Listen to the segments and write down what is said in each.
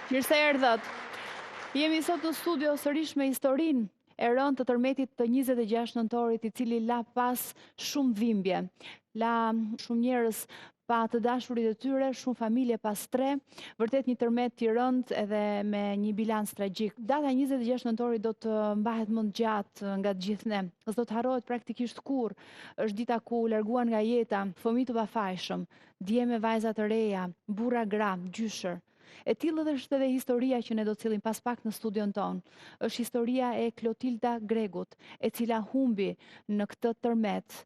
Mirë se erdhët. Jemi sot në studio sërish me historinë e rënë të tërmetit të 26 nëntorit, i cili la pas shumë dhimbje. La shumë njerëz pa të dashurit e tyre, shumë familje pas tre, vërtet një tërmet i rënd edhe me një bilans tragjik. Data 26 nëntorit do të mbahet më gjatë nga të gjithë ne. S'do të harrohet praktikisht kur. Është dita ku larguan nga jeta fëmijë të pafajshëm, dje me vajza të reja, burra gra, gjyshër. E tillë është edhe historia që ne do të cilin pas pak në studion ton. Është historia e Klotilda Grekut, e cila humbi në këtë tërmet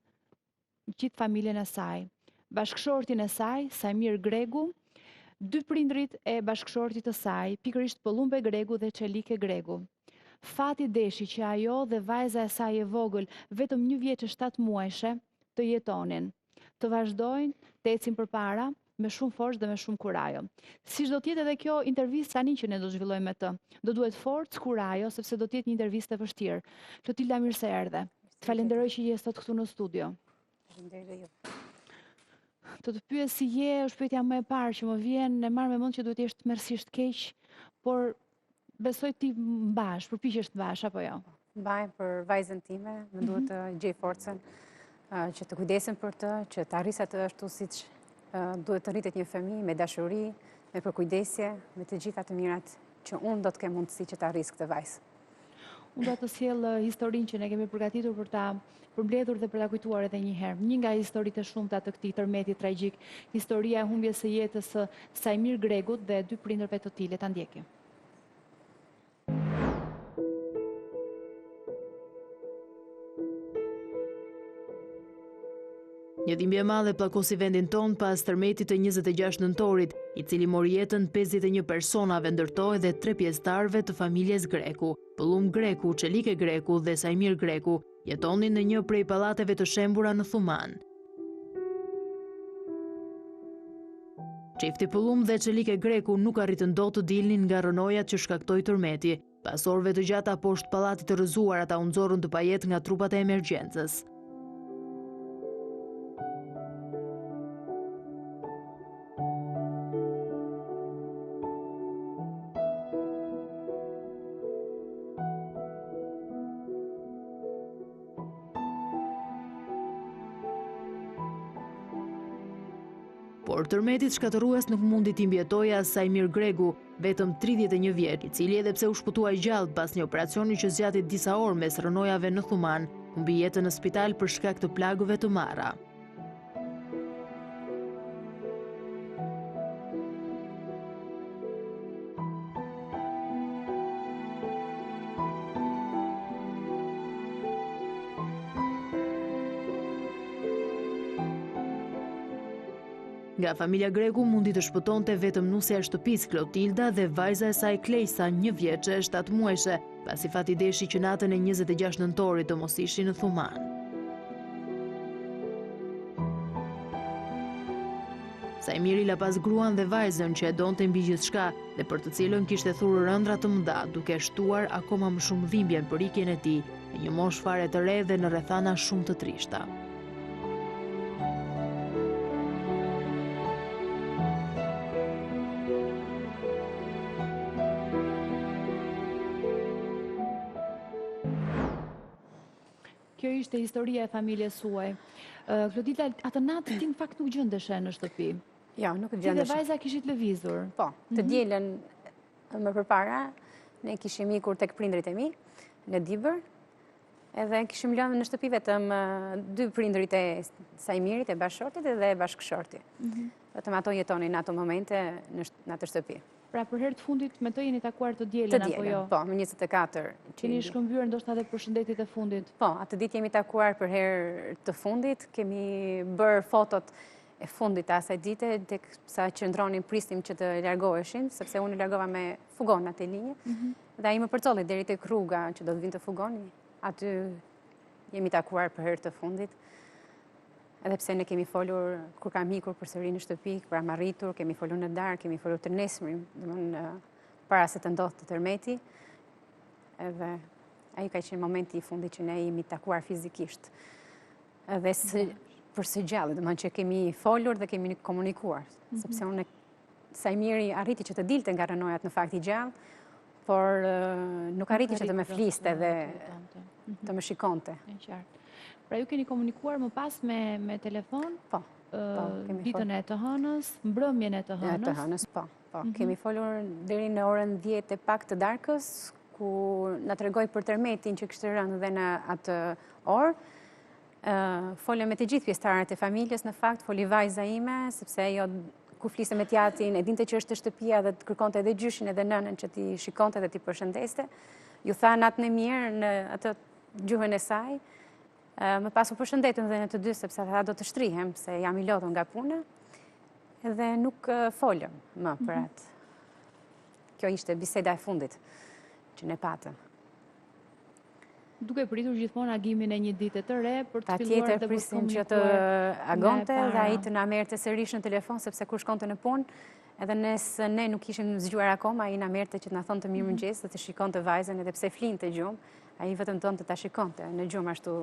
gjithë familjen e saj. Bashkëshortin e saj, Sajmir Greku, dy prindrit e bashkëshortit të saj, pikërisht Pëllumbe Greku dhe Çelike Greku. Fati deshi që ajo dhe vajza e saj e vogël, vetëm 1 vjeç e 7 muajshe, të jetonin, të vazhdojnë, të ecin përpara, me shumë forcë dhe me shumë kurajo. Si do të jetë edhe kjo intervistë tani që ne do zhvillojmë me të. Do duhet forcë, kurajo, sepse do të jetë një intervistë e vështirë. Klotilda, mirë se erdhe. Të falenderoj që je sot këtu në studio. Faleminderit ju. Të pyes si je, është pyetja më e parë që më vjen, e marr me mend që duhet jesh tmerrsisht keq, por besoj ti mbash, përpiqesh të mbash apo jo? Mbaj për vajzën time, më duhet të gjej forcën që të kujdesem për të, që të arris atë ashtu siç duhet të rritet një fëmijë me dashuri, me përkujdesje, me të gjitha të mirat që unë do të kem mundësi që të arris këtë vajzë. Unë do të sjell historinë që ne kemi përgatitur për ta përmbledhur dhe për ta kujtuar edhe një herë. Një nga historitë e shumta të këtij tërmeti tragjik, historia e humbjes së jetës së Sajmir Grekut dhe 2 prindërve të tij. Le ta ndjekim. Një dhimbje e madhe plakosi vendin ton pas tërmetit të 26 nëntorit, i cili mori jetën 51 personave, ndërtoi edhe 3 pjesëtarëve të familjes Greku. Pëllumbe Greku, Çelike Greku dhe Sajmir Greku jetonin në një prej pallateve të shembura në Thuman. Çifti Pëllumbe dhe Çelike Greku nuk arritën dot të dilnin nga rënojat që shkaktoi tërmeti. Pas orëve të gjata poshtë pallatit të rrëzuar, ata u nxorën të pajet nga trupat e emergjencës. Por tërmetit shkatërues nuk mundi t'i mbjetoj as Sajmir Greku, vetëm 31 vjeç, i cili edhe pse u shpëtua gjallë pas një operacioni që zgjati disa orë mes rënojave në Thuman, humbi jetën në spital për shkak të plagëve të marra. Nga familja Greku mundi të shpëtonte vetëm nusja e shtëpisë Klotilda dhe vajza e saj Klejsa, 1 vjeçe e 7 muajshe, pasi fati deshi që natën e 26 nëntorit të mos ishin në Thuman. Sajmiri la pas gruan dhe vajzën që e donte mbi gjithçka dhe për të cilën kishte thurë ëndra të mëdha, duke shtuar akoma më shumë dhimbjen për ikjen e tij, në një moshë fare të re dhe në rrethana shumë të trishta. Kjo ishte historia e familjes suaj. Klotilda, atë natë ti në fakt nuk gjendeshe në shtëpi. Jo, nuk Ti dhe gjendeshe. vajza kishit lëvizur. Po, të dielën më përpara, ne kishim ikur tek prindrit e mi, në Dibër, edhe kishim lënë në shtëpi vetëm 2 prindrit e Sajmirit, e bashkëshortit dhe bashkëshorti. Vetëm ato jetonin në ato momente në atë shtëpi. Pra për herë të fundit me të jeni takuar të dielën apo jo? Po, më 24. Keni shkëmbyer ndoshta edhe përshëndetjet e fundit. Po, atë ditë jemi takuar për herë të fundit, kemi bërë fotot e fundit të asaj dite, tek sa qëndronin prisnim që të largoheshin, sepse unë largova me fugon atë linjë, dhe ai më përcolli deri tek rruga që do të vinte fugoni. Aty jemi takuar për herë të fundit. Edhe pse ne kemi folur, kur kam ikur përsëri në shtëpi, kur kam arritur, kemi folur në darkë, kemi folur të nesëmrin, domethënë para se të ndodhte tërmeti. Edhe ai ka qenë momenti i fundit që ne jemi takuar fizikisht. Edhe për së gjallë, domethënë që kemi folur dhe kemi komunikuar, sepse unë Sajmiri arriti që të dilte nga rënojat në fakt I gjallë, por nuk arriti që të me fliste dhe të me shikonte. Pra ju keni komunikuar më pas me telefon? Po. Ditën e të hënës, mbrëmjen e të hënës? E të hënës, po. Kemi folur deri në orën 10 e pak të darkës, ku në tregoj për tërmetin që kështë rënë dhe në atë orë. Folë me të gjithë pjesëtarët e familjes, në fakt, foli vajza ime, sepse jo ku fliste me tjatin, e dinte që është të shtëpia dhe të kërkonte edhe gjyshin edhe nënën që ti shikonte dhe ti përshëndeste. Ju tha natën e mirë në atë gjuhën e saj. Më pasu përshëndetëm dhe në të dy, sepse tha do të shtrihem, se jam I lodhur nga puna, edhe nuk folëm më për atë. Kjo ishte biseda e fundit që ne patëm. Duke pritur gjithmonë agimin e një dite të re për të filluar Patjetër dhe për të prisim që të agonte dhe ai të na merrte sërish në telefon, sepse kur shkonte në punë, edhe nëse ne nuk ishim zgjuar akoma, ai na merrte që të na thonte mirëmëngjes dhe të shikonte vajzën, edhe pse flinte gjumë, ai vetëm donte ta shikonte në gjumë ashtu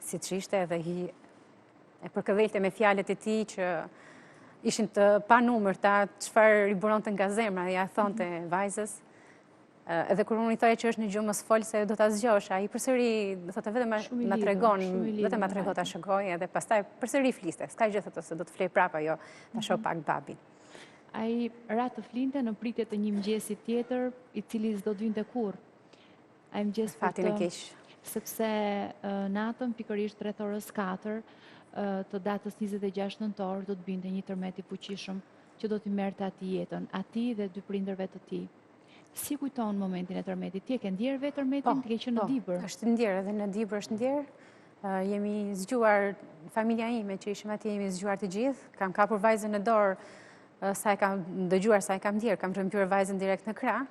siç ishte dhe e përkëdhelte me fjalët e tij që ishin të panumërta, çfarë I buronte nga zemra, ja thonte vajzës. Edhe kur unë I thoja që është në gjumë mos fol se do ta zgjosh, ai përsëri thotë vetëm ma tregon, vetëm ma tregon ta shikoj edhe pastaj përsëri fliste. S'ka gjë thotë se do të flej prapa, jo, ta shoh pak babin. Ai ra të flinte në pritje të një mëngjesi tjetër, I cili s'do të vinte kurrë. Ai mëngjes fatin e keq. Sepse natën pikërisht rreth orës 4 të datës 26 nëntor do të binte një tërmet I fuqishëm që do t'i merrte atij jetën, atij dhe dy prindërve të tij. Si kujton momentin e tërmetit? Ti e ke ndjerë vetë tërmetin? Ti ke qenë në Dibër? Po, është ndjerë, edhe në Dibër është ndjerë. Jemi zgjuar, familja ime që ishim atje, jemi zgjuar të gjithë. Kam kapur vajzën në dorë, sa e kam dëgjuar, sa e kam ndjerë, kam rrëmbyer vajzën direkt në krah.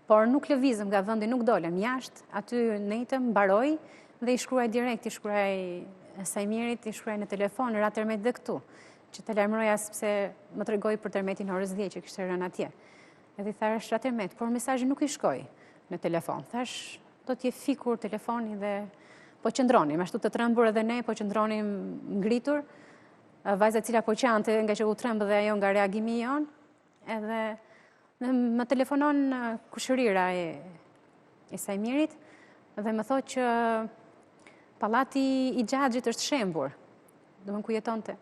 Por nuk lëvizëm nga vendi, nuk dolem jashtë, aty netëm, mbaroj dhe I shkruaj direkt, I shkruaj Sajmirit, I shkruaj në telefon, ra tërmet dhe këtu, që të lajmëroja sepse më tregoi për tërmetin orës 10 që kishte rënë atje. Edhe I thash ratërmet, por mesazhi nuk I shkoi në telefon. Thash, do t'je fikur telefoni dhe po qëndronim, ashtu të trembur edhe ne, po qëndronim ngritur. Vajza cila po qante nga që u trembë dhe ajo nga reagimi jon, edhe më telefonon kushërira e Sajmirit dhe më thotë që pallati I Xhaxhit është shembur, domethënë ku jetonte.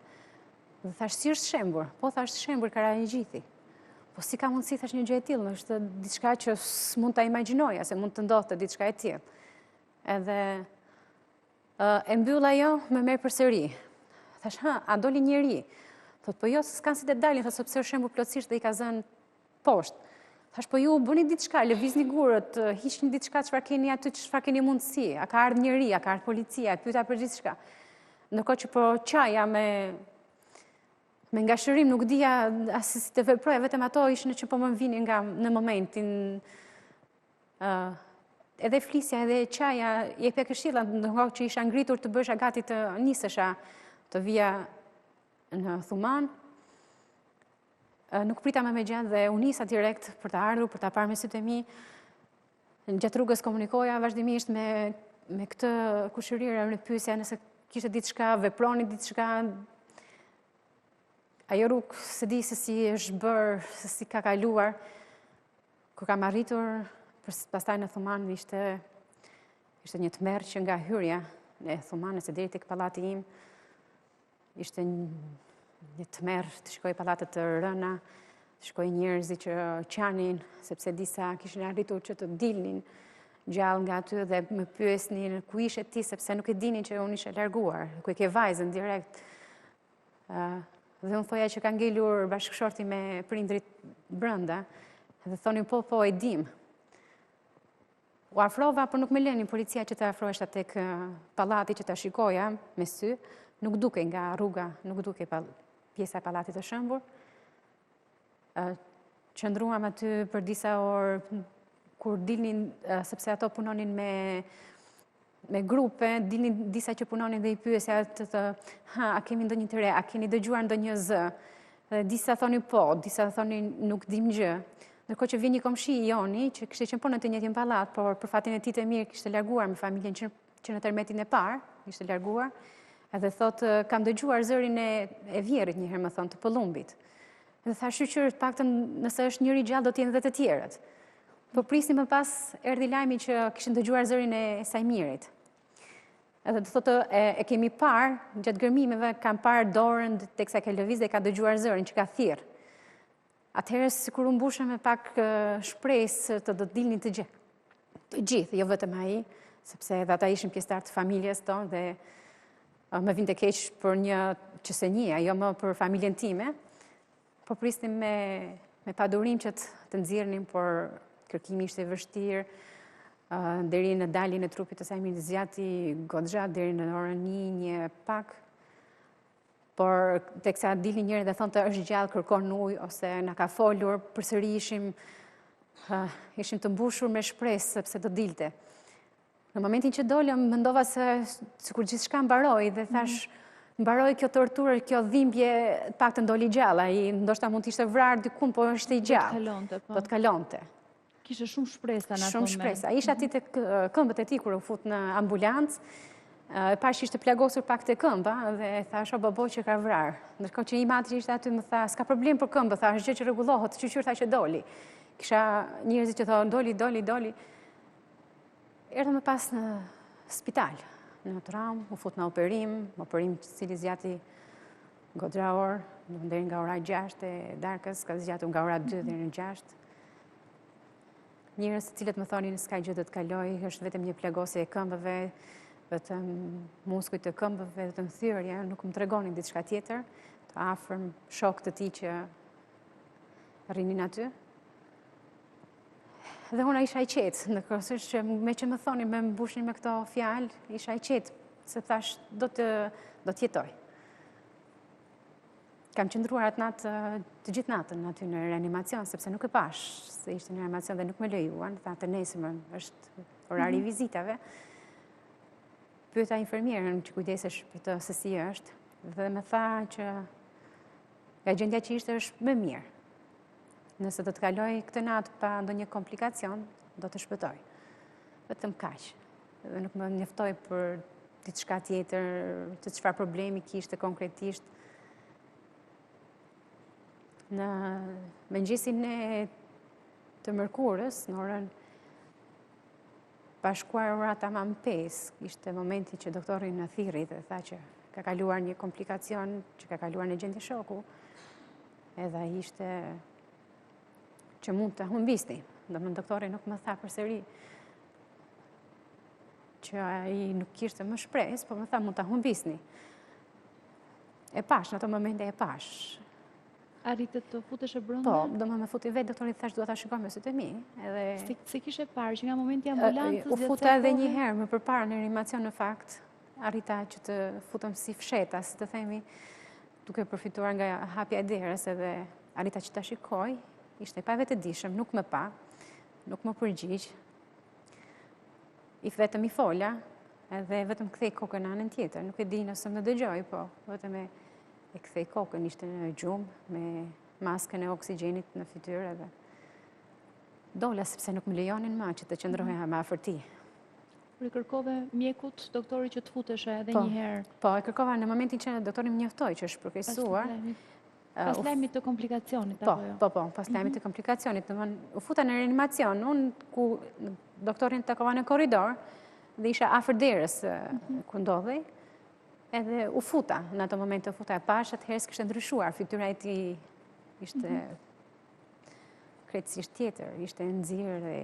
Dhe thash, si është shembur? Po thash, shembur Karajigjithi. Po si ka mundësi, thash, një gjë e tillë, është diçka që s'mund ta imagjinoja, se mund të ndodhte diçka e tillë. Edhe e mbyll ajo, më merr përsëri. Thash, a doli njeri? Thot, po jo, s'kan si të dalin, thot, sepse është shembur plotësisht dhe I ka zënë poshtë. Thash, po ju bëni diçka, lëvizni gurët, hiqni diçka, çfarë keni aty, çfarë keni mundësi, a ka ardhur njeri, a ka ardhur policia, pyeta për gjithçka. Ndërkohë që po qaja me nga shërim nuk dija asë si të veproja, vetëm ato ishën që po më vinin nga në momentin. Edhe flisja, edhe qaja, jepja këshilla, ndërkohë që isha ngritur të bësha gati të nisesha të vija në Thuman. Nuk prita me gjatë dhe u nisa direkt për të ardhur, për të parë me sytë e mi. Në gjatë rrugës komunikoja vazhdimisht me këtë kushërira, në pyesja nëse kishte diçka, veproni diçka. Ajo rrugë se di se si është bërë, se si ka kaluar. Kur kam arritur, pastaj në Thuman, ishte një tmerr që nga hyrja e Thumanës deri tek pallati im, ishte një tmerr të shikoj pallatet të rëna, të shikoj njerëzit që qanin, sepse disa kishin arritur që të dilnin gjallë nga aty dhe më pyesnin ku ishe ti, sepse nuk e dinin që unë isha larguar, ku e ke vajzën direkt. Dhe unë thoja që ka ngelur bashkëshorti me prindrit brenda, dhe thonin po e dim. U afrova, por nuk me lenin policia që të afroheshta tek pallati që të shikoja me sy, nuk duke nga rruga, nuk duke pjesa e pallatit të shëmbur. Qëndruam aty për disa orë, kur dilnin, sepse ato punonin me grupe, dilnin disa që punonin dhe I pyesja a kemi ndonjë të re, a keni dëgjuar ndonjë zë? Disa thonin po, disa thonin nuk dim gjë. Ndërkohë që vjen një komshi I joni, që kishte qenë punë në të njëjtin pallat, por për fatin e tij të mirë kishte larguar me familjen që në tërmetin e parë, ishte larguar, edhe thotë kam dëgjuar zërin e vjerrit një herë më thon të pëllumbit. Dhe tha, shqyqyr, të paktën nëse është njëri gjallë, do t'jenë dhe të tjerët. Po prisni më pas erdhi lajmi që kishin dëgjuar zërin e Sajmirit. Edhe do thotë e kemi parë, gjatë gërmimeve, kam parë dorën teksa ka lëviz dhe ka dëgjuar zërin që ka thirrë. Atëherë sikur u mbushëm me pak shpresë të do të dilnin të gjithë, jo vetëm ai, sepse edhe ata ishin pjesëtar të familjes tonë dhe më vinte keq për një qesenjia, jo më për familjen time. Po prisnim me padurim që të nxirrnin, por kërkimi ishte vështirë, deri në daljen e trupit të Sajmirit zgjati goxha deri në orën 1 pak. Por teksa dili njëri dhe thonte është gjallë, kërkon ujë ose na ka folur, përsëri ishim të mbushur me shpresë sepse do dilte. Në momentin që dolëm, mendova se sikur gjithçka mbaroi dhe thash, mbaroi kjo torturë, kjo dhimbje, pak të ndoli gjallë, ai ndoshta mund të ishte vrarë dikun, po është i gjallë. Do të kalonte. Kishte shumë shpresa në atë moment. Shumë shpresa. Isha aty tek këmbët e tij kur u fut në ambulancë. Pash ishte plagosur pak të këmba dhe thash, o baboj që ka vrarë. Ndërkohë që i matri ishte aty më tha, s'ka problem për këmbë, tha, është gjë që rregullohet, qyqyr tha që doli. Kisha njerëzit që thonë, doli. Erdhëm më pas në spital, në traumë, u fut në operim cili zgjati goxha orë, deri nga ora 6 e darkës, ka zgjatur nga ora 2 deri në 6. Njerëz të cilët më thonin s'ka gjë të kaloj, është vetëm një plagosje e këmbëve, vetëm muskujt të këmbëve, vetëm thyrja, nuk më tregonin diçka tjetër, të afërm shokët të tij që rrinin aty. Dhe unë isha i qetë, ndërkohësisht që me që më thonin, me mbushnin me këto fjalë, isha i qetë, se thash do të jetoj. Kam qëndruar atë natë, të gjithë natën aty në reanimacion, sepse nuk e pash, se ishte në reanimacion dhe nuk me lejuan, tha të nesërmën, është orari vizitave. Pyeta infermierën që kujdesesh për të se si është, dhe me tha që nga gjendja që ishte është më mirë. Nëse do të kaloj këtë natë pa ndonjë komplikacion, do të shpëtoj. Vetëm kaq. Dhe nuk më njoftoi për diçka tjetër, të çfarë problemi kishte konkretisht. Në mëngjesin e të mërkurës, në orën bashkuar ora tamam 5, ishte momenti që doktori në thirri dhe tha që ka kaluar një komplikacion, që ka kaluar në gjendje shoku, edhe ishte që mund të humbisni. Domethënë doktori nuk më tha përsëri që ai nuk kishte më shpresë, po më tha mund ta humbisni. E pash, në ato momente e pash. Arritet të futesh e brenda? Po, do më futi vetë, doktori thash duhet ta shikoj me sytë e mi. Se kishe parë që nga momenti i ambulancës u futa edhe një herë më përpara në reanimacion në fakt, arrita që të futem si fsheta, si të themi, duke përfituar nga hapja e derës edhe arrita që ta shikoj, ishte pa vetëdijshëm, nuk më pa, nuk më përgjigj. Vetëm i fola, edhe vetëm kthej kokën në anën tjetër, nuk e di nëse më dëgjoj, po vetëm e kthej kokën, ishte në gjumë, me maskën e oksigjenit në fytyrë edhe dola sepse nuk më lejonin më që të qëndroja më afër tij. Por i kërkove mjekut, doktori që të futesh edhe një herë? Po, e kërkova në momentin që doktori më njoftoi që është përkeqësuar. Pas lajmit të komplikacionit, apo jo? Po, pas lajmit të komplikacionit. U futa në reanimacion, unë ku doktorin takova në korridor dhe isha afër derës ku ndodhej. Edhe u futa, në ato momente u futa e pash, atëherë kishte ndryshuar, fytyra e tij ishte krejtësisht tjetër, ishte nxirë dhe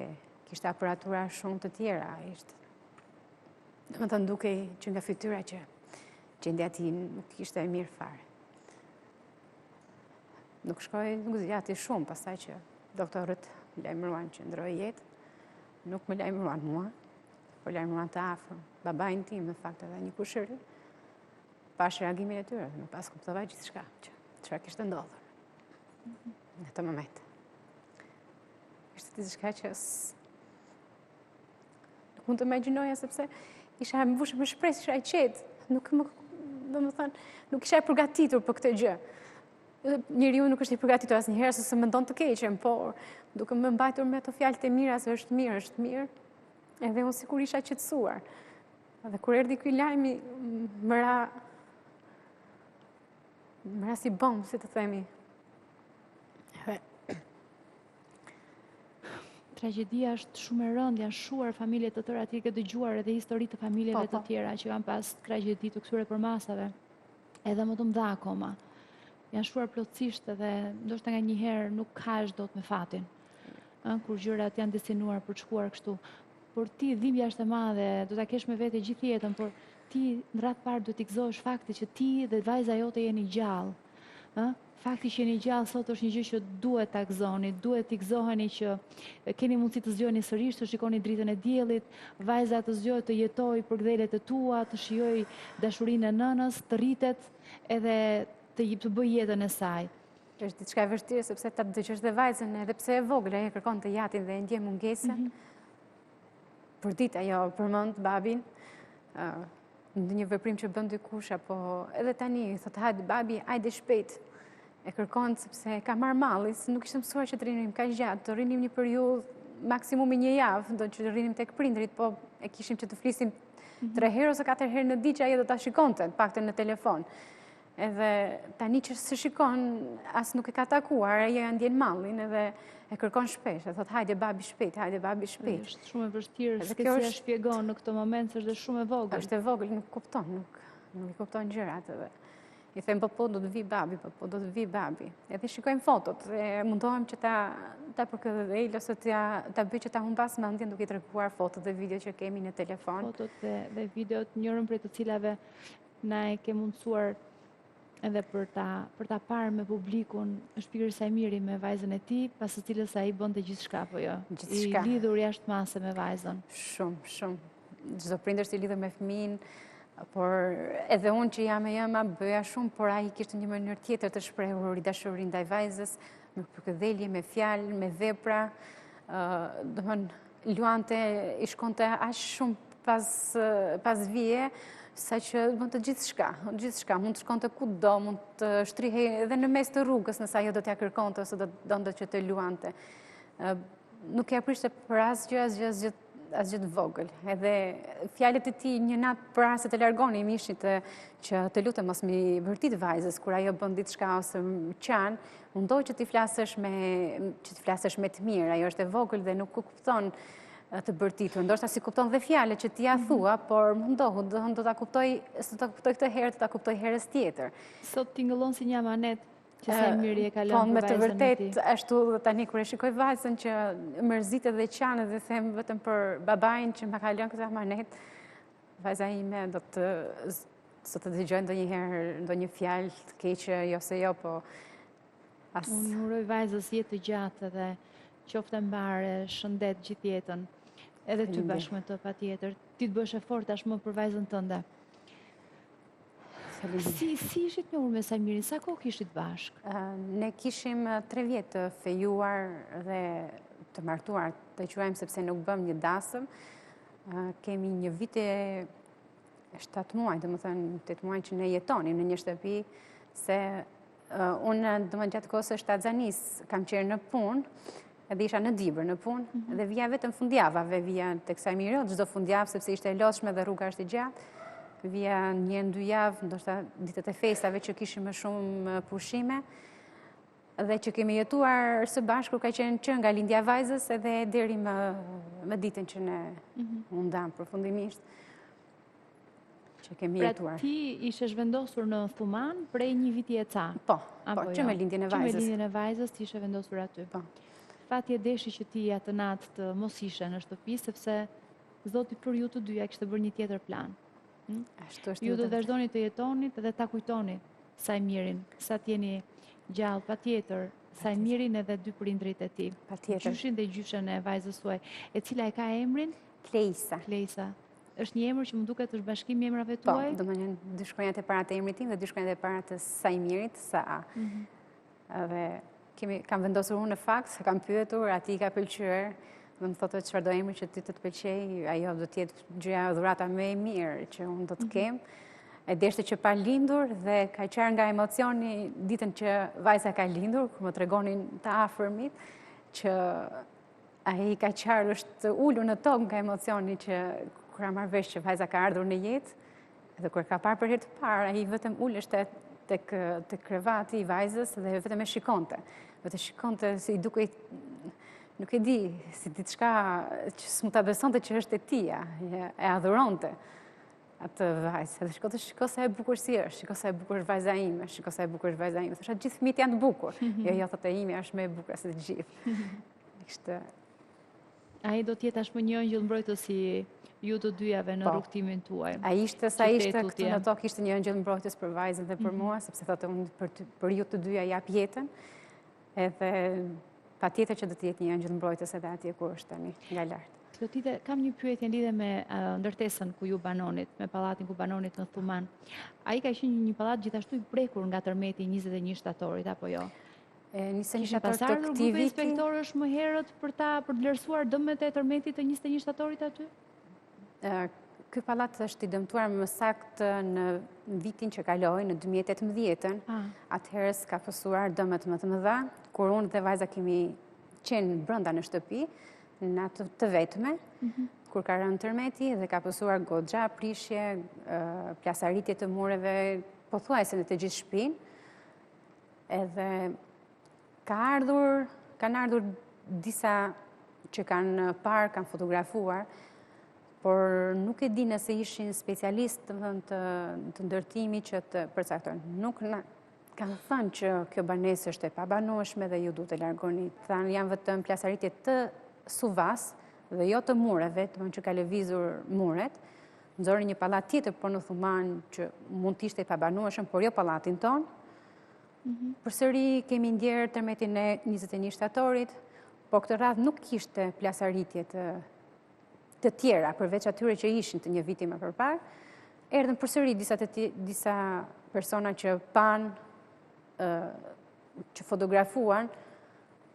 kishte aparatura shumë të tjera, ishte. Domethënë dukej që nga fytyra që gjendja e tij nuk ishte e mirë fare. Nuk zgjati shumë, pastaj që doktorët lajmëruan që ndroi jetë, nuk më lajmëruan mua, po lajmëruan të afërm, babain tim në fakt edhe një kushëri. Pash reagimin e tyre, më pas kuptova gjithçka, çfarë kishte ndodhur në atë moment. Ishte diçka që nuk mund të imagjinoja sepse isha mbushur me shpresë, isha e qetë, nuk isha e përgatitur për këtë gjë. Njeriu nuk është i përgatitur asnjëherë se mendon të keqen, por duke më mbajtur me ato fjalët e mira se është mirë, edhe unë sikur isha qetësuar. Dhe kur erdhi ky lajmi, më ra si bombë, si të themi. tragedia është shumë e rëndë, janë shuar familje të tëra, ti ke dëgjuar edhe histori të familjeve të tjera që kanë pas tragjedi të këtyre përmasave, edhe më të mëdha akoma. Janë shuar plotësisht edhe ndoshta nga një herë nuk ka as dot me fatin. Kur gjërat janë destinuar për të shkuar kështu. Por ti dhimbja është e madhe, do ta kesh me vete gjithë jetën, por ti në radhë parë duhet t'i gëzohesh faktit që ti dhe vajza jote jeni gjallë. Fakti që jeni gjallë sot është një gjë që duhet ta gëzoni, duhet t'i gëzoheni që keni mundësi të zgjoheni sërish, të shikoni dritën e diellit, vajza të zgjohet të jetojë për gdhelet e tua, të shijojë dashurinë e nënës, të rritet edhe të bëjë jetën e saj. Është diçka e vështirë sepse ta dëgjosh dhe vajzën edhe pse e vogël, ajo kërkon të jatin dhe e ndjen mungesën. Për ditë ajo përmend babin, në një veprim që bën dikush, apo edhe tani, thot hajde babi, hajde shpejt. E kërkon sepse ka marrë malli, nuk ishte mësuar që të rinim kaq gjatë, të rinim një periudhë maksimumi një javë, do që të rinim tek prindrit, po e kishim që të flisim 3 herë ose 4 herë në ditë që ajo do ta shikonte, paktën në telefon. Edhe tani që se shikon, as nuk e ka takuar, ajo ja ndjen mallin edhe e kërkon shpesh, e thot hajde babi shpejt, hajde babi shpejt. Është shumë e vështirë, s'ke si ja shpjegon në këtë moment, është shumë e vogël. Është e vogël, nuk kupton, nuk i kupton gjërat edhe. I them po do të vi babi, po do të vi babi. Edhe shikojmë fotot, e mundohem që ta përkëdhej ose ta bëj që ta humbas mendjen duke treguar fotot dhe video që kemi në telefon. Fotot dhe videot, njërën prej të cilave na e ke mundësuar edhe për ta parë me publikun, është pikërisht Sajmiri me vajzën e tij, pas së cilës ai bënte gjithçka, apo jo? Gjithçka. I lidhur jashtë mase me vajzën. Shumë, shumë. Çdo prindër është i lidhur me fëmijën, por edhe unë që jam e jema bëja shumë, por ai kishte një mënyrë tjetër të shprehur dashurinë ndaj vajzës, me përkëdhelje, me fjalë, me vepra. Domethënë luante, i shkonte aq shumë pas vije, sa që mund të gjithçka, mund të shkonte kudo, mund të shtrihej edhe në mes të rrugës nëse ajo do t'ja kërkonte ose donte që të luante. Nuk ja prishte për asgjë të vogël. Edhe fjalët e tij një natë para se të largonin mishin që të lutem mos mi vërtit vajzës kur ajo bën diçka ose qan, mundohu që ti flasësh me të mirë, ajo është e vogël dhe nuk kupton të bërtitur. Ndoshta si kupton dhe fjalët që ti ja thua, por mundohu, do ta kuptoj këtë herë, do ta kuptoj herës tjetër. Sot tingëllon si një amanet që Sajmiri e ka lënë po, për vajzën e tij. Po, me të vërtet, ashtu tani kur e shikoj vajzën që mërzitet dhe qanë dhe them vetëm për babain që më ka lënë këtë amanet, vajza ime do të dëgjoj ndonjë fjalë të keqe, jo se jo, po unë uroj vajzës jetë të gjatë dhe qoftë mbare, shëndet gjithë jetën. Edhe ty bashkë me të patjetër. Ti të bësh efort tashmë për vajzën tënde. Si ishit njohur me Sajmirin? Sa kohë kishit bashkë? Ne kishim 3 vjetë të fejuar dhe të martuar, të quajmë sepse nuk bëm një dasëm. Kemi një vit e 7 muaj, domethënë 8 muaj që ne jetonim në një shtëpi, se unë domethënë gjatë kohës së shtatzanis kam qenë në punë, edhe isha në Dibër në punë, dhe vija vetëm fundjavave, vija tek Sajmiri, çdo fundjavë sepse ishte e lodhshme dhe rruga është e gjatë. Vija 1-2 javë, ndoshta ditët e festave që kishim më shumë pushime, dhe që kemi jetuar së bashku ka qenë që nga lindja vajzës edhe deri më ditën që ne u ndam përfundimisht. Që kemi jetuar. Pra ti ishe zhvendosur në Thuman prej një viti e ca? Po, që me lindjen e vajzës. Që me lindjen e vajzës ti ishe vendosur aty? Po. Fatje deshi që ti atë natë të mos ishe në shtëpi, sepse Zoti për ju të dyja kishte bërë një tjetër plan. Ju do të vazhdoni të jetonit dhe ta kujtoni Sajmirin, sa t'jeni gjallë patjetër, Sajmirin edhe 2 prindrit e tij. Gjyshin dhe gjyshen e vajzës suaj, e cila e ka emrin? Klejsa. Është një emër që më duket është bashkim i emrave tuaj? Po, domethënë 2 shkronjat e para të emrit tim dhe 2 shkronjat e para të Sajmirit, Sa. Dhe kam vendosur unë në fakt, se kam pyetur, ati ka pëlqyer, dhe më thotë çfarë do emri që ti të pëlqej, ajo do të jetë gjëja dhurata më e mirë që unë do të kem. E deshte që pa lindur dhe ka qarë nga emocioni ditën që vajza ka lindur, kur më tregonin të afërmit, që ai ka qarë është ulur në tokë nga emocioni që kur a marrë vesh që vajza ka ardhur në jetë, edhe kur ka parë për herë të parë, ai vetëm uleshte tek krevati i vajzës dhe vetëm e shikonte. Vetë shikonte si duke nuk e di, si diçka që s'mu ta besonte që është e tia, e adhuronte atë vajzë. Edhe shiko sa e bukur si është, shiko sa e bukur është vajza ime, shiko sa e bukur është vajza ime. Thosha, gjithë fëmijët janë të bukur. Jo, thotë e ime është më e bukur se të gjithë. Ishte... Ai do të jetë tashmë një ëngjëll mbrojtës si ju të dyjave në rrugtimin tuaj. Ai ishte këtu në tokë, ishte një ëngjëll mbrojtës për vajzën dhe për mua, sepse thotë unë për ju të dyja jap jetën. Edhe patjetër që do të jetë një ëngjëll mbrojtës edhe atje ku është tani, nga lart. Klotilda, kam një pyetje në lidhje me ndërtesën ku ju banonit, me pallatin ku banonit në Thuman. Ai ka qenë një pallat gjithashtu i prekur nga tërmeti 21 shtatorit, apo jo? 21 shtator të këtij grupi viti. inspektorësh më herët për të vlerësuar dëmet e tërmetit të 21 shtatorit aty? Ky pallat është i dëmtuar më saktë në vitin që kaloi, në 2018-ën. Atëherës ka pësuar dëmet më të mëdha, kur unë dhe vajza kemi qenë brenda në shtëpi, në atë të vetme, kur ka rënë tërmeti dhe ka pësuar goxha, prishje, plasaritje të mureve, pothuajse në të gjithë shtëpinë. Edhe kanë ardhur disa që kanë parë, kanë fotografuar, por nuk e di nëse ishin specialist të ndërtimi që të përcaktojnë. Nuk kanë thënë që kjo banesë është e pabanueshme dhe ju duhet të largoni. Thanë janë vetëm plasaritje të suvas dhe jo të mureve, të mënë që ka lëvizur muret. Nxori një pallat tjetër, por në Thuman që mund të ishte i pabanueshëm, por jo pallatin ton. Përsëri kemi ndjerë tërmetin e 21 shtatorit, por këtë radhë nuk kishte plasaritje të tjera, përveç atyre që ishin të një viti më përpar. Erdhën përsëri disa persona që që fotografuan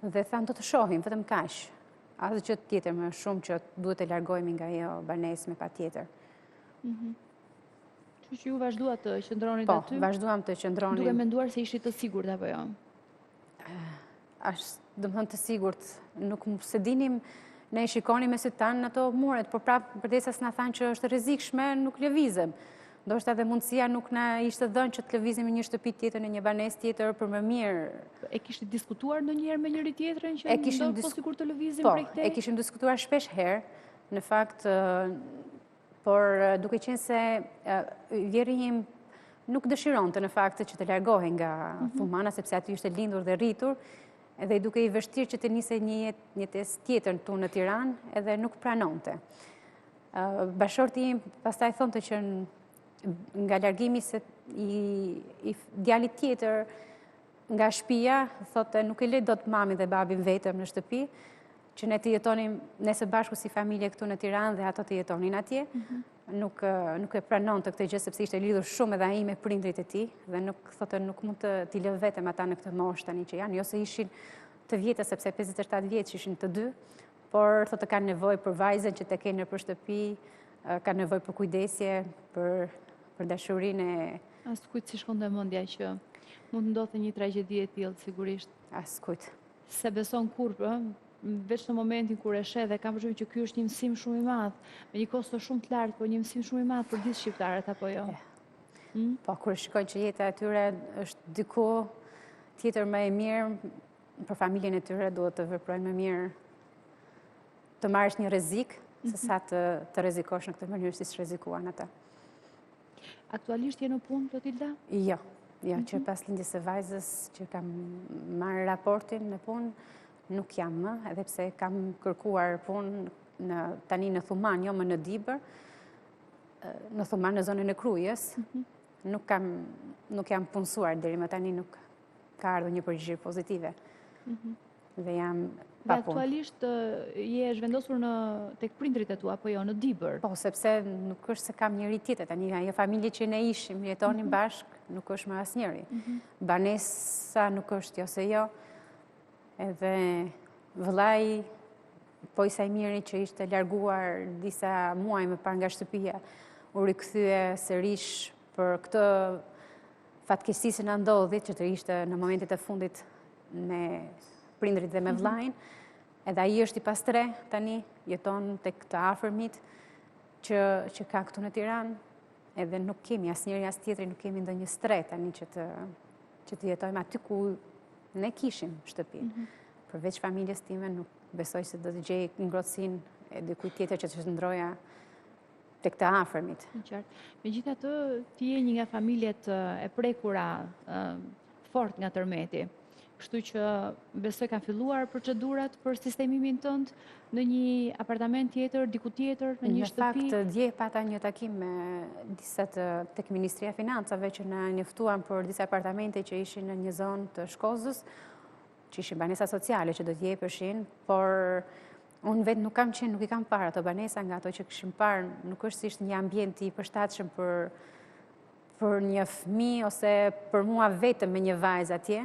dhe thanë do të shohim, vetëm kaq. Asë që tjetër më shumë që duhet të largohemi nga jo banesë me patjetër. Që ju vazhduat të qëndronit aty? Po, vazhduam të qëndronim. Duke menduar se ishit të sigurt apo jo? Dëmëthën të sigurt, nuk se dinim, ne i shikonim me sy tanë në ato muret, por prapë përdesa s'na thanë që është rrezikshme, nuk lëvizem. Do është edhe mundësia nuk na ishte dhënë që të lëvizim një shtëpi tjetër në një banesë tjetër për më mirë. E kishit diskutuar ndonjëherë me njëri tjetrin që do po sikur të lëvizim prej këtej? Po, e kishim diskutuar shpesh herë, në fakt, por duke qenë se vjeri im nuk dëshironte në fakt që të largohej nga Thumana, sepse aty ishte lindur dhe rritur, edhe duke i vështirë që të nisej një jetesë tjetër tu në Tiranë, edhe nuk pranonte. Bashkëshorti im pastaj thonte që nga largimi se i djalit tjetër nga shtëpia, thotë nuk e le dot mamin dhe babin vetëm në shtëpi, që ne të jetonim nesër bashku si familje këtu në Tiranë dhe ato të jetonin atje. Nuk e pranonte këtë gjë sepse ishte lidhur shumë edhe ai me prindrit e tij dhe nuk mund t'i lë vetëm ata në këtë moshë tani që janë, jo se ishin të vjetër sepse 57 vjeç ishin të dy, por thotë kanë nevojë për vajzën që të kenë nëpër shtëpi, kanë nevojë për kujdesje, për dashurinë e... Askujt si shkonte mendja që mund të ndodhte një tragjedi e tillë sigurisht. Askujt. Se beson kurrë, veç në momentin kur e sheh dhe kam përshtypjen që ky është një mësim shumë i madh, me një kosto shumë të lartë, por një mësim shumë i madh për gjithë shqiptarët apo jo? Po, kur shikojnë që jeta e tyre është diku tjetër më e mirë, për familjen e tyre duhet të veprojnë më mirë, të marrësh një rrezik, se sa të rrezikosh në këtë mënyrë si rrezikuan ata. Aktualisht je në punë, Klotilda? Jo, që pas lindjes së vajzës që kam marrë raportin në punë, nuk jam më, edhe pse kam kërkuar punë tani në Thuman, jo më në Dibër, në Thuman në zonën e Krujës, nuk jam punësuar deri më tani, nuk ka ardhur një përgjigje pozitive. Dhe jam pa punë. Aktualisht je zhvendosur tek prindrit e tu apo jo në Dibër? Po, sepse nuk është se kam njëri tjetër, tani ajo familje që ne ishim, jetonim bashk, nuk është më asnjëri. Banesa nuk është jo se jo. Edhe vëllai, po i Sajmiri që ishte larguar disa muaj më parë nga shtëpia, u rikthye sërish për këtë fatkeqësi që na ndodhi, që të ishte në momentet e fundit me prindrit dhe me vllajin. Edhe ai është i pastre tani, jeton tek të afërmit që ka këtu në Tiranë, edhe nuk kemi asnjëri as tjetri, nuk kemi ndonjë stret tani që të jetojmë aty ku ne kishim shtëpi. përveç familjes time, nuk besoj se do të gjej ngrohtësinë e dikujt tjetër që të shndroja tek të afërmit. Megjithatë, ti je një nga familjet e prekura fort nga tërmeti. Kështu që besoj kanë filluar procedurat për sistemimin tënd në një apartament tjetër, diku tjetër, në një shtëpi. Në fakt, dje pata një takim me disa tek Ministria e Financave që na njoftuan për disa apartamente që ishin në një zonë të Shkozës, që ishin banesa sociale që do të jepeshin, por unë vetë nuk i kam parë ato banesa, nga ato që kishim parë, nuk është si ishte një ambient i përshtatshëm për një fëmijë ose për mua vetëm me një vajzë atje.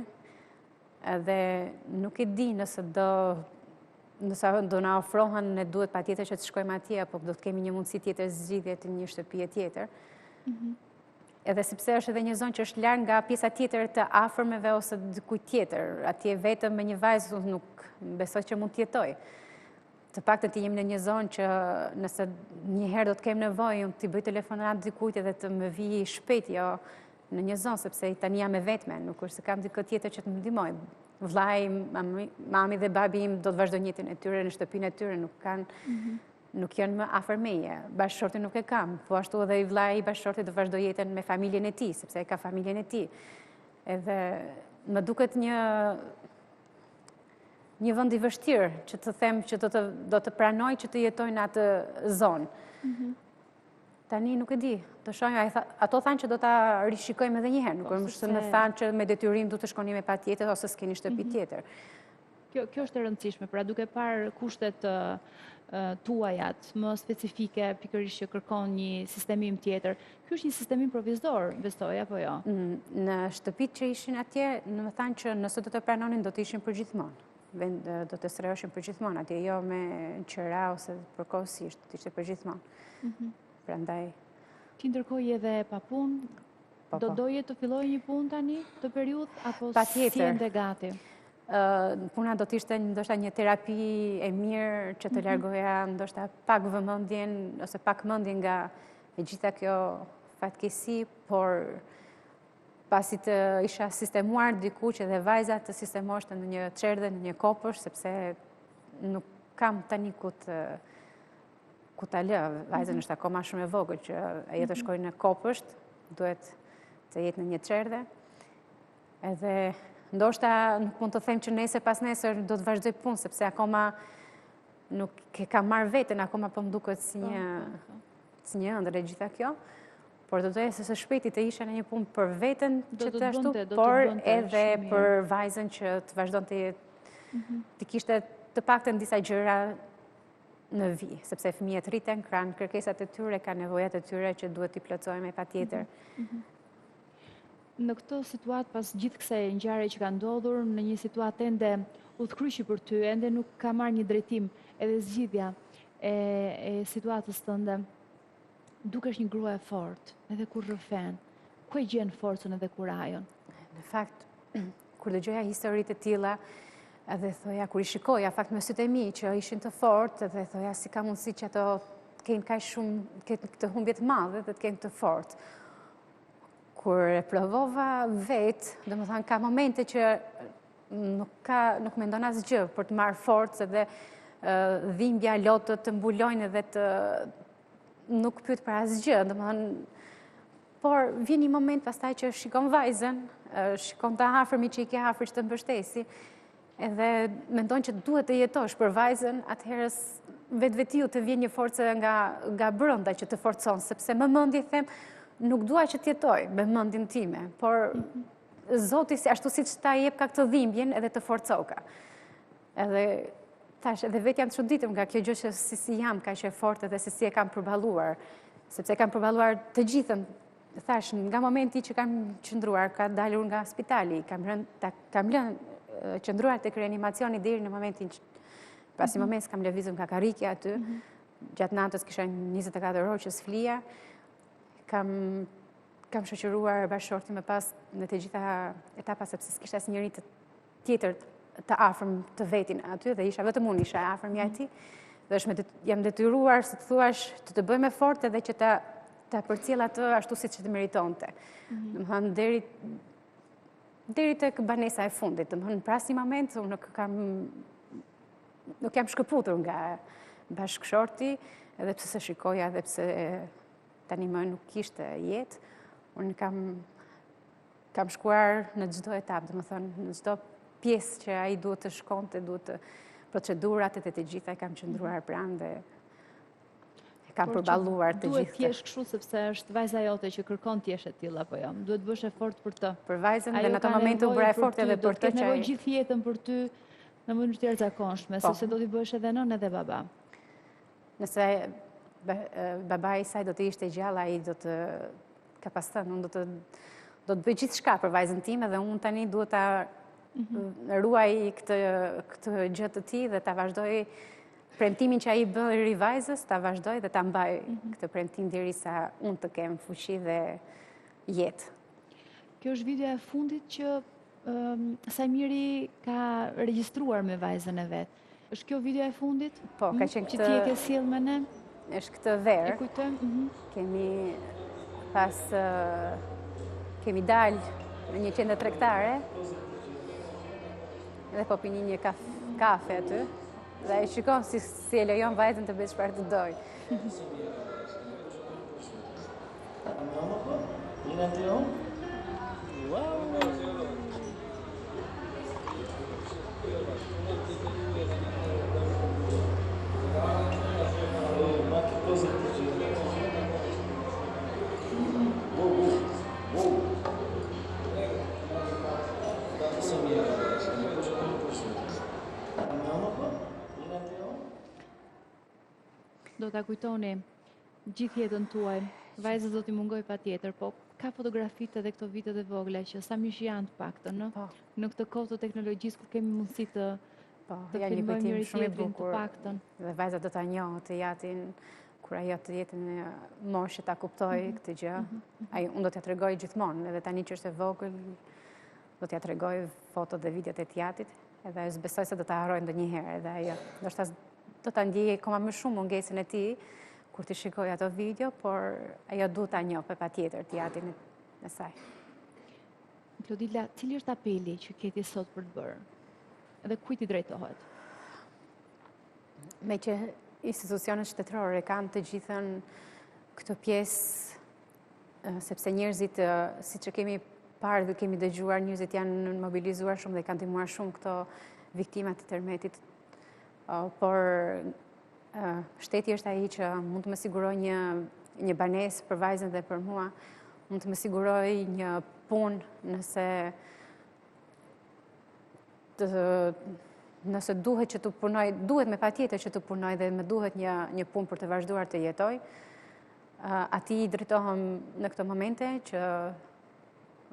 Edhe nuk e di nëse do na ofrohen, ne duhet patjetër që të shkojmë atje, apo do të kemi një mundësi tjetër zgjidhje të një shtëpie tjetër. Edhe sepse është edhe një zonë që është larg nga pjesa tjetër të afërmeve ose dikujt tjetër. Atje vetëm me një vajzë nuk besoj që mund të jetoj. Të paktën të jem në një zonë që nëse një herë do të kem nevojë, unë t'i bëj telefonat dikujt edhe të më vi shpejt, jo në një zonë, sepse tani jam e vetme, nuk është se kam dikë tjetër që të më ndihmoj. Vllai, mami dhe babi im do të vazhdojnë jetën e tyre në shtëpinë e tyre, nuk janë më afër meje. Bashkëshortin nuk e kam, po ashtu edhe i vllai i bashkëshortit do vazhdoj jetën me familjen e tij, sepse e ka familjen e tij. Edhe më duket një vend i vështirë që të them që do të pranoj që të jetoj në atë zonë. Tani nuk e di, të shohim, ato thanë që do ta rishikojmë edhe një herë, nuk është se më thanë që me detyrim du të shkoni me patjetër ose s'keni shtëpi tjetër. Kjo është e rëndësishme, pra duke parë kushtet tuajat më specifike, pikërisht që kërkon një sistemim tjetër. Ky është një sistemim provizor, besoj, apo jo? Në shtëpit që ishin atje, më thanë që nëse do të pranonin, do të ishin për gjithmonë. Do të strehoshin për gjithmonë, atje jo me qëra ose përkohësisht, të ishte për gjithmonë. Prandaj. Ti ndërkohë je edhe pa punë? Do doje të filloj një punë tani të periudhë apo si ende gati? Puna do të ishte ndoshta një terapi e mirë që të largoja ndoshta pak vëmendjen ose pak mendjen nga e gjitha kjo fatkeqësi, por pasi të isha sistemuar diku që dhe vajza të sistemoshte në një çerdhe, në një kopësht, sepse nuk kam tani ku ta lë, vajzën është akoma shumë e vogël që ajo të shkojë në kopësht, duhet të jetë në një çerdhe. Edhe ndoshta nuk mund të them që nesër pas nesër do të vazhdoj punë, sepse akoma nuk e kam marrë veten, akoma po më duket si një ëndër e gjitha kjo. Por do doja se së shpejti të isha në një punë për veten që të ashtu, por edhe për vajzën që të vazhdon të jetë, të kishte të paktën disa gjëra në vi, sepse fëmijët rriten, kanë kërkesat e tyre, kanë nevojat e tyre që duhet t'i plotësojmë patjetër. Në këtë situatë, pas gjithë kësaj ngjarje që ka ndodhur, në një situatë ende udhkryqi për ty, ende nuk ka marrë një drejtim, edhe zgjidhja e situatës tënde, dukesh një grua e fortë, edhe kur rrefen, ku e gjen forcën edhe kurajon? Në fakt, kur dëgjoja histori të tilla, edhe thoja, kur i shikoja, fakt me sytë e mi që ishin të fortë, edhe thoja si ka mundësi që ato të kenë kaq shumë, këtë humbje të madhe dhe të kenë të fortë. Kur e provova vetë, domethënë ka momente që nuk mendon asgjë për të marrë forcë edhe dhimbja, lotët të mbulojnë edhe të nuk pyet për asgjë, domethënë, por vjen një moment pastaj që shikon vajzën, shikon të afërmi që i ke afër që të mbështesi, edhe mendon që duhet të jetosh për vajzën, atëherës vetvetiu të vjen një forcë nga brenda që të forcon, sepse më mendje them, nuk dua që të jetoj me mendjen time, por Zoti ashtu siç ta jep ka këtë dhimbjen edhe të forcoka. Edhe thash, edhe vetë jam të çuditur nga kjo gjë që si jam kaq e fortë edhe se si e kam përballuar, sepse kam përballuar të gjithën. Thash, nga momenti që kam qëndruar, ka dalur nga spitali, kam lënë qëndruar tek reanimacioni deri në momentin që pasi moment s'kam lëvizur nga karrikja aty, gjatë natës kisha 24 orë që s'flija, kam shoqëruar bashkëshortin më pas në të gjitha etapat, sepse s'kishte asnjëri tjetër të afërm të vetin aty dhe isha vetëm unë isha afërm ja atij. Dhe jam detyruar, si të thuash, të bëj më fort edhe që ta përcjell atë ashtu siç të meritonte. Domethënë deri tek banesa e fundit. Domethënë, në asnjë moment unë nuk jam shkëputur nga bashkëshorti, edhe pse se shikoja, edhe pse tani më nuk kishte jetë, unë kam shkuar në çdo etapë, domethënë në çdo pjesë që ai duhet të shkonte, procedurat e të gjitha kam qëndruar pranë dhe kam përballuar të gjitha. Duhet t'jesh kështu sepse është vajza jote që kërkon t'jesh e tillë apo jo? Duhet bësh efort për të. Për vajzën dhe në ato momente u bëra efort edhe për të që nevojë gjithë jetën për ty në mënyrë të jashtëzakonshme, sepse do t'i bësh edhe nënë edhe baba. Nëse baba i saj do të ishte gjallë, ai do të ka pas thënë, unë do të bëj gjithçka për vajzën time dhe unë tani duhet ta ruaj këtë gjë të tij dhe ta vazhdoj premtimin që ai bëri vajzës, ta vazhdoj dhe ta mbaj këtë premtim derisa unë të kem fuqi dhe jetë. Kjo është videoja e fundit që Sajmiri ka regjistruar me vajzën e vet. Është kjo videoja e fundit? Po, ka qenë që ti e ke sjell me ne? Është këtë verë. E kujtoj? Kemi dalë në një qendër tregtare dhe po pini një kafe aty. Dhe e shikon si e lejon vajzën të bëjë çfarë të doj. Do ta kujtoni gjithë jetën tuaj, vajzës do t'i mungoj patjetër, po ka fotografitë edhe këto vitet e vogla që sa mish janë të paktën, në këtë kohë të teknologjisë kur kemi mundësi të filmojmë njëri tjetrin të paktën. Dhe vajza do ta njohë të jatin kur ajo të jetë në moshë ta kuptoj këtë gjë. Unë do t'ja tregoj gjithmonë, edhe tani që është e vogël, do t'ja tregoj fotot dhe videot e tjatit, edhe besoj se do ta harroj ndonjëherë, edhe ajo ndoshta do ta ndjej akoma më shumë mungesën e tij kur të shikoj ato video, por ajo duhet ta njohë patjetër tjatin e saj. Klotilda, cili është apeli që keti sot për të bërë? Edhe kujt i drejtohet? Me që institucionet shtetërore kanë të gjithën këtë pjesë, sepse njerëzit, siç e kemi parë dhe kemi dëgjuar, njerëzit janë mobilizuar shumë dhe kanë ndihmuar shumë këto viktimat të tërmetit. Por shteti është ai që mund të më siguroj një banesë për vajzën dhe për mua, mund të më siguroj një punë nëse duhet që të punoj, duhet me patjetër që të punoj dhe më duhet një punë për të vazhduar të jetoj. Atij i drejtohem në këto momente që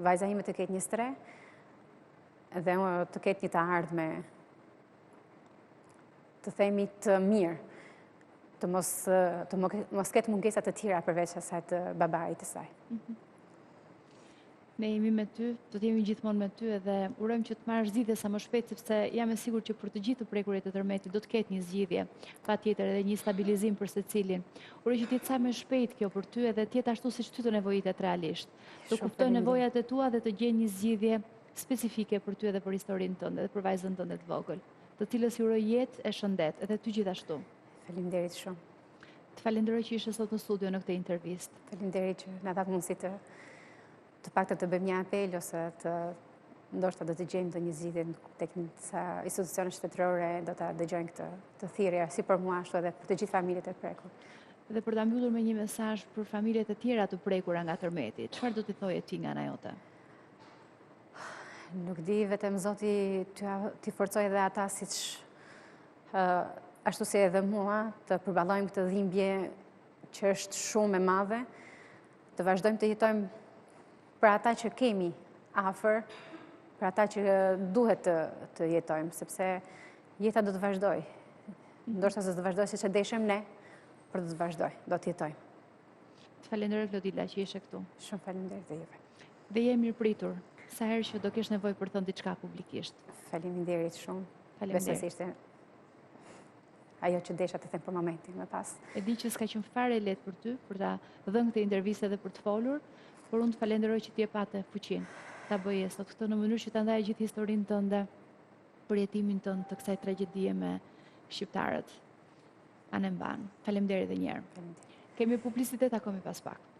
vajza ime të ketë një stre dhe të ketë një të ardhme të themi të mirë, të mos ketë mungesa të tjera përveç asaj të babait të saj. Ne jemi me ty, do të jemi gjithmonë me ty edhe urojmë që të marrësh zgjidhje sa më shpejt, sepse jam e sigurt që për të gjithë të prekurit të tërmetit do të ketë një zgjidhje, patjetër edhe një stabilizim për secilin. Uroj që të jetë sa më shpejt kjo për ty edhe të jetë ashtu siç ty të nevojitet realisht. Të kuptoj nevojat e tua dhe të gjej një zgjidhje specifike për ty edhe për historinë tënde dhe për vajzën tënde të vogël, të cilës ju uroj jetë e shëndet, edhe ty gjithashtu. Faleminderit shumë. Të falenderoj që ishe sot në studio në këtë intervistë. Faleminderit që na dha mundësi të paktën të bëjmë një apel ose ndoshta do të gjejmë ndonjë zgjidhje tek institucionet shtetërore, do ta dëgjojnë këtë thirrje si për mua ashtu edhe për të gjithë familjet e prekur. Dhe për ta mbyllur me një mesazh për familjet e tjera të prekura nga tërmeti, çfarë do t'i thoje ti nga ana jote? Nuk di, vetëm Zoti t'i forcoj edhe ata siç ashtu si edhe mua, të përballojmë këtë dhimbje që është shumë e madhe, të vazhdojmë të jetojmë për ata që kemi afër, për ata që duhet të jetojmë, sepse jeta do të vazhdoj. Ndoshta do të vazhdoj siç e deshëm ne, por do të vazhdoj, do të jetojmë. Të falenderoj Klotilda që ishe këtu. Shumë faleminderit dhe juve. Dhe jemi mirëpritur sa herë që do kesh nevojë për të thënë diçka publikisht. Faleminderit shumë. Faleminderit. Besoj se ishte ajo që desha të them për momentin më pas. E di që s'ka qenë fare lehtë për ty, për ta dhënë këtë intervistë dhe për të folur, por unë të falenderoj që ti e pate fuqinë. ta bëje sot këtë në mënyrë që ta ndajë gjithë historinë tënde, përjetimin tënd të kësaj tragjedie me shqiptarët anë mban. Faleminderit edhe një herë. Kemi publicitet, takomi pas pak.